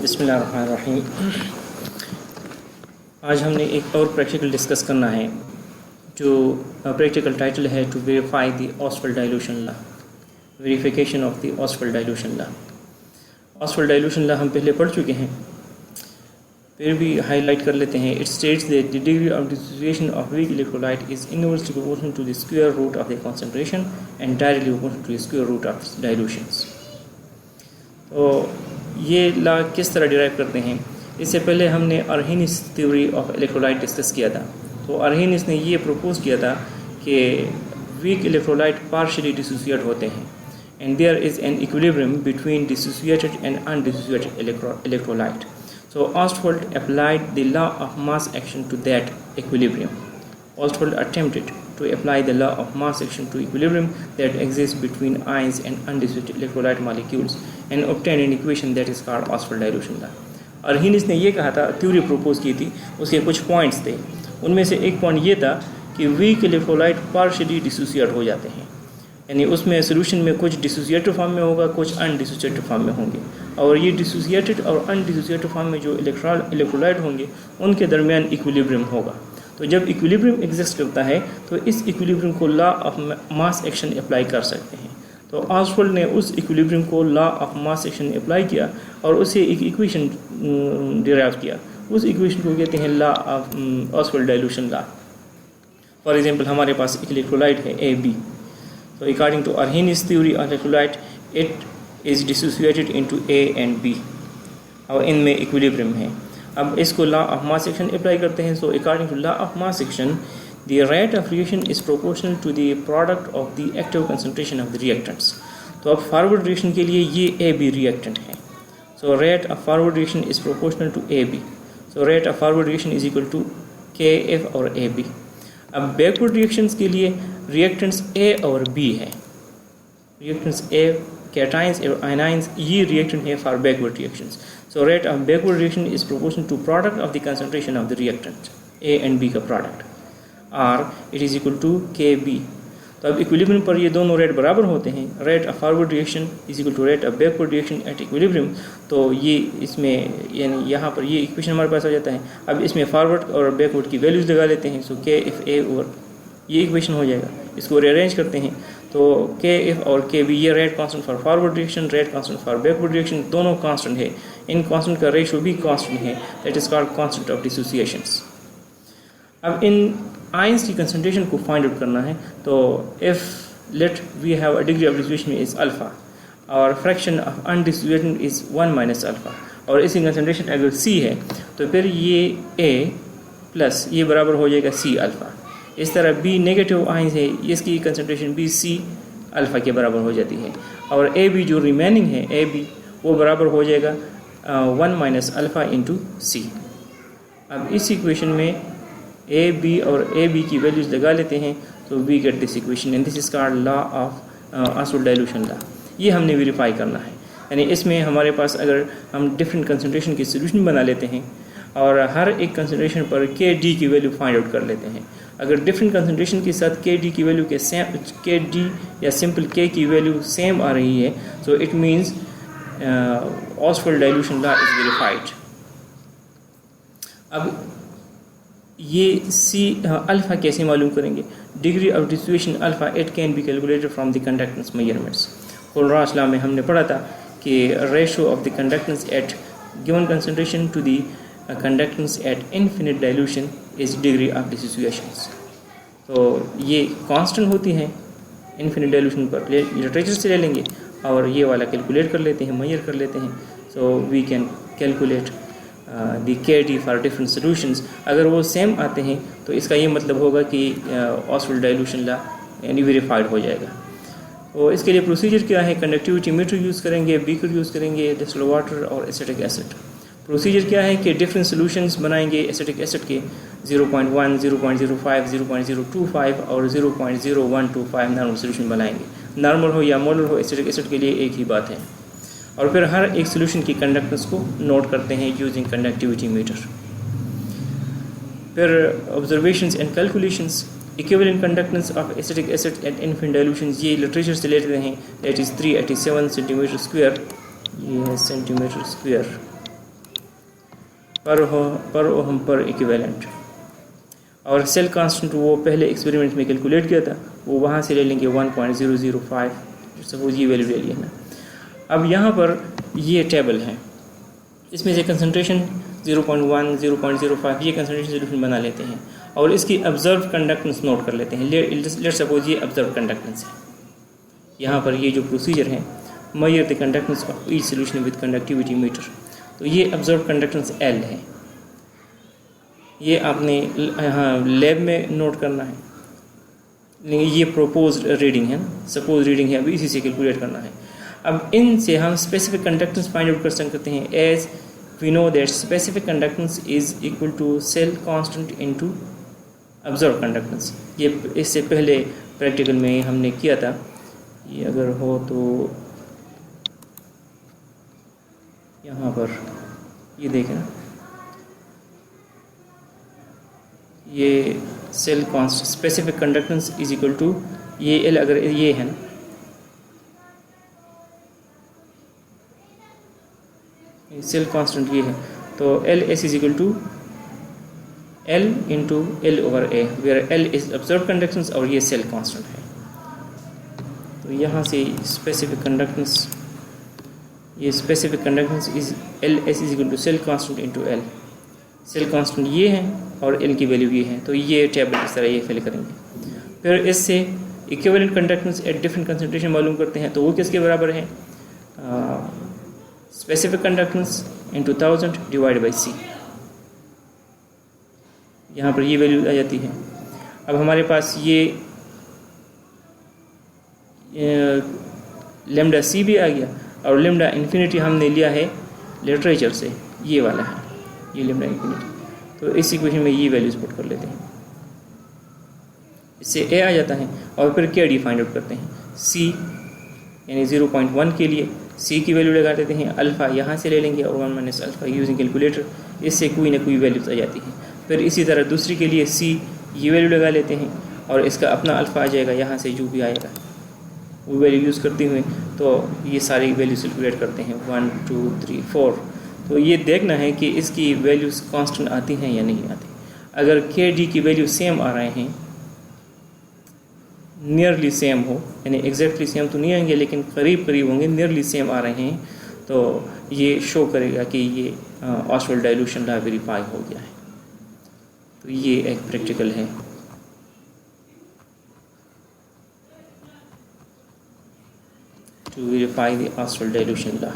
बिस्मिल्लाहिर्रहमानिर्रहीम। आज हमने एक और प्रैक्टिकल डिस्कस करना है, जो प्रैक्टिकल टाइटल है to verify the Ostwald dilution law, verification of the Ostwald dilution law. Ostwald dilution law हम पहले पढ़ चुके हैं, फिर भी हाईलाइट कर लेते हैं। It states that the degree of dissociation of weak electrolyte is inversely proportional to the square root of the concentration and directly proportional to the square root of dilutions. तो ये लॉ किस तरह derive करते हैं? इससे पहले हमने अर्हेनिस theory of electrolyte discuss किया था। तो अर्हेनिस ने ये प्रपोज किया था कि वीक इलेक्ट्रोलाइट पार्शियली डिसोसिएट होते हैं and there is an equilibrium between dissociated and undissociated electrolyte. So Ostwald applied the law of mass action to that equilibrium. Ostwald attempted to apply the law of mass action to equilibrium that exists between ions and undissociated electrolyte molecules and obtained an equation that is called Ostwald dilution law. अर्हेनिस ने ये कहा था, theory propose की थी, उसके कुछ points थे। उनमें से एक पॉइंट ये था कि वीक इलेक्ट्रोलाइट पार्शियली डिसोसिएट हो जाते हैं, यानी उसमें सोल्यूशन में कुछ डिसोसिएटेड फॉर्म में होगा, कुछ अनडिसोसिएटेड फॉर्म में होंगे। और ये डिसोसिएटेड और अनडिसोसिएटेड फॉर्म में जो इलेक्ट्रोलाइट होंगे उनके दरमियान इक्विलिब्रियम होगा। तो जब इक्विलिब्रियम एग्जिस्ट करता है तो इस इक्विलिब्रियम को law of mass action apply कर सकते हैं। तो ऑस्वाल्ड ने उस इक्विलिब्रियम को law of mass action apply किया और उसे एक इक्वेशन डिराइव किया। उस इक्वेशन को कहते हैं law of Ostwald dilution law. For example, हमारे पास एक इलेक्ट्रोलाइट है AB। So according to Arrhenius theory of electrolyte, it is dissociated into A and B और इनमें इक्विलिब्रियम है। अब इसको law of mass action apply करते हैं। So according to law of mass action, the rate of reaction is proportional to the product of the active concentration of the reactants. तो अब forward reaction के लिए ये AB रिएक्टेंट है। So rate of forward reaction is proportional to AB। So rate of forward reaction is equal to KF और AB। अब backward reactions के लिए रिएक्टेंट्स A और B है। रिएक्टेंट्स A कैटाइंस और आयनाइंस, ये रिएक्टेंट है for backward reactions. So rate of backward reaction is proportional to product of the concentration of the reactant A and B का product, और it is equal to KB। तो अब equilibrium पर ये दोनों रेट बराबर होते हैं। Rate of forward reaction is equal to rate of backward reaction at equilibrium. तो ये इसमें यानी यहाँ पर ये इक्वेशन हमारे पास आ जाता है। अब इसमें फॉरवर्ड और बैकवर्ड की वैल्यूज़ लगा लेते हैं। सो KFA और ये इक्वेशन हो जाएगा। इसको रीअरेंज करते हैं तो KF और KB, ये rate constant for forward reaction, rate constant for backward reaction, दोनों कांस्टेंट है। इन कांस्टेंट का रेशियो भी कांस्टेंट है, that is called constant of dissociations. अब इन आयंस की कंसंट्रेशन को फाइंड आउट करना है। तो if let we have a degree of dissociation is alpha और fraction of undissociated is 1 minus alpha, और इसकी कंसंट्रेशन अगर C है तो फिर ये A प्लस ये बराबर हो जाएगा C अल्फा। इस तरह B नेगेटिव आयंस है, इसकी कंसंट्रेशन भी C अल्फा के बराबर हो जाती है, और AB जो रिमेनिंग है AB वो बराबर हो जाएगा 1 माइनस अल्फा इंटू C। अब इस इक्वेशन में AB और AB की वैल्यूज लगा लेते हैं तो we get this equation and this is called law of Ostwald dilution law. ये हमने वेरीफाई करना है। यानी इसमें हमारे पास अगर हम डिफरेंट कंसंट्रेशन की सोल्यूशन बना लेते हैं और हर एक कंसंट्रेशन पर KD की वैल्यू फाइंड आउट कर लेते हैं। अगर डिफरेंट कंसंट्रेशन के साथ KD की वैल्यू के सेम, KD या सिंपल K की वैल्यू सेम आ रही है, so it means Ostwald dilution law is verified. अब ये अल्फ़ा कैसे मालूम करेंगे? Degree of dissociation alpha, it can be calculated from the conductance measurements. Kohlrausch law में हमने पढ़ा था कि ratio of the conductance at given concentration to the conductance at infinite dilution is degree of dissociations. तो ये constant होती है infinite dilution पर, लिटरेचर से ले लेंगे और ये वाला कैलकुलेट कर लेते हैं, मेजर कर लेते हैं। So we can calculate the KD for different solutions. अगर वो सेम आते हैं तो इसका ये मतलब होगा कि ऑस्वाल्ड डाइल्यूशन लॉ यानी वेरीफाइड हो जाएगा। तो इसके लिए प्रोसीजर क्या है? कंडक्टिविटी मीटर यूज़ करेंगे, बीकर यूज़ करेंगे, डिस्टिल्ड वाटर और एसिटिक एसिड। प्रोसीजर क्या है कि डिफरेंट सोल्यूशंस बनाएंगे एसिटिक एसिड के 0.1, 0.05, 0.025 और 0.0125 नॉर्मल सोल्यूशन बनाएंगे। नॉर्मल हो या मोलर हो, एसिटिक एसिड के लिए एक ही बात है। और फिर हर एक सोल्यूशन की कंडक्टेंस को नोट करते हैं यूजिंग कंडक्टिविटी मीटर। फिर observations and calculations. Equivalent conductance of acetic acid at infinite dilution, ये लिटरेचर से लेते हैं, दैट इज़ 387 सेंटीमीटर स्क्वायर। ये है सेंटीमीटर स्क्वायर, पर ओहम पर इक्विवेलेंट। और सेल कांस्टेंट वो पहले एक्सपेरिमेंट में कैलकुलेट किया था, वो वहाँ से ले लेंगे 1.005, सपोज ये वैल्यू ले लिया ना। अब यहाँ पर ये टेबल है, इसमें से कंसंट्रेशन 0.1, 0.05 ये कंसंट्रेशन सोल्यूशन बना लेते हैं और इसकी ऑब्जर्व कंडक्टेंस नोट कर लेते हैं। लेट सपोज ये ऑब्जर्व कंडक्टेंस है। यहाँ पर ये जो प्रोसीजर है, measure the conductance of each solution with conductivity meter, तो ये ऑब्जर्व कंडक्टेंस L है। ये आपने यहाँ लैब में नोट करना है, लेकिन ये प्रोपोज्ड रीडिंग है, सपोज रीडिंग है, अभी इसी से कैलकुलेट करना है। अब इनसे हम स्पेसिफिक कंडक्टेंस फाइंड आउट कर सकते हैं, as we know that specific conductance is equal to cell constant into observe conductance. ये इससे पहले प्रैक्टिकल में हमने किया था, ये अगर हो तो यहाँ पर ये देखें ना, ये cell constant specific conductance is equal to ये L, अगर ये है ना, सेल कांस्टेंट ये है, तो LS is equal to L into L/A, where L is observe conductance और ये सेल कांस्टेंट है। तो यहाँ से स्पेसिफिक कंडक्टेंस, ये specific conductance is LS is equal to cell constant into L। Cell constant ये है और L की वैल्यू ये है, तो ये टेबल इस तरह ये फिल करेंगे। फिर इससे equivalent conductance at different concentration मालूम करते हैं, तो वो किसके बराबर है, specific conductance into 1000 divide by C। यहाँ पर ये वैल्यू आ जाती है। अब हमारे पास ये लेमडा C भी आ गया, और लेमडा इन्फिनिटी हमने लिया है लिटरेचर से, ये वाला है, ये लेमडा इन्फिनिटी। तो इस इक्वेशन में ये वैल्यूज पुट कर लेते हैं, इससे A आ जाता है, और फिर KD फाइंड आउट करते हैं। C यानी 0.1 के लिए C की वैल्यू लगा देते हैं, अल्फ़ा यहाँ से ले लेंगे और 1 माइनस अल्फ़ा यूजिंग कैलकुलेटर, इससे कोई ना कोई वैल्यूज आ जाती है। फिर इसी तरह दूसरी के लिए C ये वैल्यू लगा लेते हैं, और इसका अपना अल्फ़ा आ जाएगा, यहाँ से जो भी आएगा वो वैल्यू यूज़ करते हुए, तो ये सारी वैल्यू कैलकुलेट करते हैं 1, 2, 3, 4। तो ये देखना है कि इसकी वैल्यूज़ कांस्टेंट आती हैं या नहीं आती। अगर KD की वैल्यू सेम आ रहे हैं, नियरली सेम हो, यानी एग्जैक्टली सेम तो नहीं आएंगे लेकिन करीब करीब होंगे, नियरली सेम आ रहे हैं, तो ये शो करेगा कि ये ऑस्वाल्ड डाइल्यूशन लॉ वेरीफाई हो गया है। तो ये एक प्रैक्टिकल है। To verify the Ostwald dilution law.